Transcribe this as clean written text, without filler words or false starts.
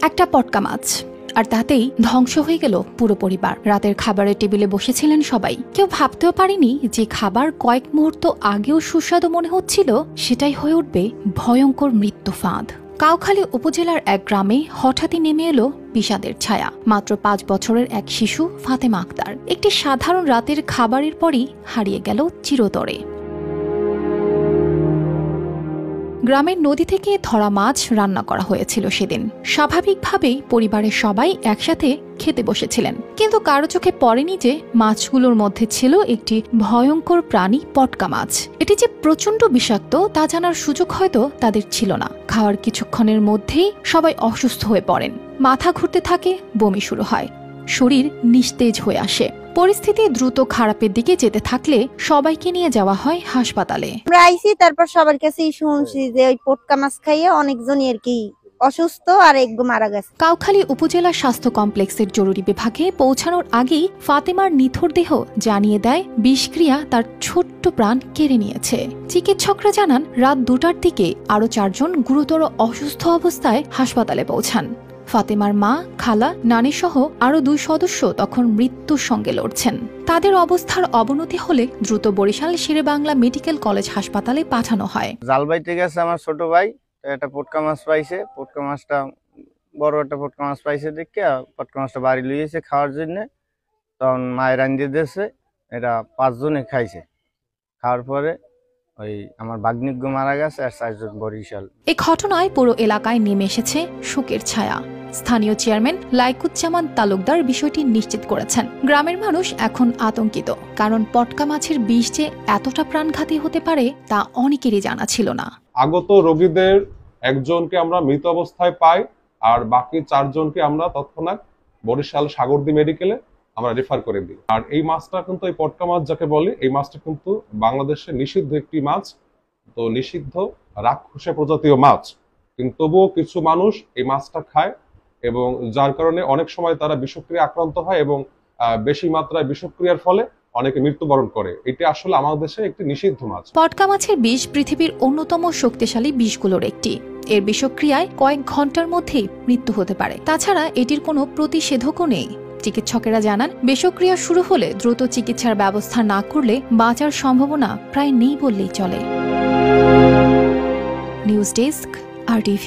একটা পটকা মাছ, আর তাতেই ধ্বংস হয়ে গেল পুরো পরিবার। রাতের খাবারের টেবিলে বসেছিলেন সবাই। কেউ ভাবতেও পারেনি যে খাবার কয়েক মুহূর্ত আগেও সুস্বাদু মনে হচ্ছিল সেটাই হয়ে উঠবে ভয়ঙ্কর মৃত্যু ফাঁদ। কাউখালী উপজেলার এক গ্রামে হঠাৎই নেমে এলো বিষাদের ছায়া। মাত্র 5 বছরের এক শিশু ফাতেমা আক্তার একটি সাধারণ রাতের খাবারের পরই হারিয়ে গেল চিরতরে। গ্রামের নদী থেকে ধরা মাছ রান্না করা হয়েছিল সেদিন। স্বাভাবিকভাবেই পরিবারের সবাই একসাথে খেতে বসেছিলেন, কিন্তু কারো চোখে পড়েনি যে মাছগুলোর মধ্যে ছিল একটি ভয়ঙ্কর প্রাণী পটকা মাছ। এটি যে প্রচন্ড বিষাক্ত তা জানার সুযোগ হয়তো তাদের ছিল না। খাওয়ার কিছুক্ষণের মধ্যেই সবাই অসুস্থ হয়ে পড়েন। মাথা ঘুরতে থাকে, বমি শুরু হয়, শরীর নিস্তেজ হয়ে আসে। পরিস্থিতি দ্রুত খারাপের দিকে যেতে থাকলে সবাইকে নিয়ে যাওয়া হয় হাসপাতালে। আমরা আইছি, তারপর সবার কাছেই শুনছি যে ওই পটকা মাছ খাইয়ে অনেকজনই আর কি অসুস্থ আর একদম মারা গেছে। কাউখালী উপজেলা স্বাস্থ্য কমপ্লেক্সের জরুরি বিভাগে পৌঁছানোর আগেই ফাতেমার নিথর দেহ জানিয়ে দেয় বিষক্রিয়া তার ছোট্ট প্রাণ কেড়ে নিয়েছে। চিকিৎসকরা জানান রাত 2টার দিকে আরো 4 জন গুরুতর অসুস্থ অবস্থায় হাসপাতালে পৌঁছান। ফাতেমার মা, খালা, নানি সহ আরো 2 সদস্য তখন মৃত্যুর সঙ্গে লড়ছেন। তাদের অবস্থার অবনতি হলে দ্রুত বরিশাল শেরেবাংলা মেডিকেল কলেজ হাসপাতালে পাঠানো হয়। জাল বাইতে গেছে আমার ছোট ভাই, একটা পটকা মাছ পাইছে। পটকা মাছটা বড় একটা পটকা মাছ পাইছে দেখে পটকা মাছটা বাড়ি লইয়েছে খাওয়ার জন্য। তখন মায়ের রান্ধিয়ে দিয়েছে, এটা 5 জনে খাইছে। খাওয়ার পরে ওই আমার ভাগ্নিজ্ঞ মারা গেছে আর 4 জন বরিশাল। এই ঘটনায় পুরো এলাকায় নেমে এসেছে শোকের ছায়া। স্থানীয় চেয়ারম্যান লাইকুজ্জামান তালুকদার বিষয়টি নিশ্চিত করেছেন। গ্রামের মানুষ এখন আতঙ্কিত, কারণ পটকা মাছের বিষ যে এতটা প্রাণঘাতী হতে পারে তা অনেকেরই জানা ছিল না। আগত রোগীদের একজনকে আমরা মৃত অবস্থায় পাই, আর বাকি 4 জনকে আমরা তৎক্ষণাৎ বরিশাল সাগরদী মেডিকেলে আমরা রেফার করে দিই। আর এই মাছটা কিন্তু, এই পটকা মাছ যাকে বলে, এই মাছটা কিন্তু বাংলাদেশে নিষিদ্ধ একটি মাছ। তো নিষিদ্ধ রাক্ষসে প্রজাতীয় মাছ, কিন্তু তবুও কিছু মানুষ এই মাছটা খায় এবং যার কারণে অনেক সময় তারা বিষক্রিয়া আক্রান্ত হয় এবং বেশি মাত্রায় বিষক্রিয়ার ফলে অনেকে মৃত্যুবরণ করে। এটা আসলে আমাদের দেশে একটি নিষিদ্ধ মাছ। পটকা মাছের বিষ পৃথিবীর অন্যতম শক্তিশালী বিষগুলোর একটি। এর বিষক্রিয়ায় কয়েক ঘন্টার মধ্যেই মৃত্যু হতে পারে। তাছাড়া এটির কোনো প্রতিষেধকও নেই। চিকিৎসকেরা জানান, বিষক্রিয়া শুরু হলে দ্রুত চিকিৎসার ব্যবস্থা না করলে বাঁচার সম্ভাবনা প্রায় নেই বললেই চলে। News desk, RTV।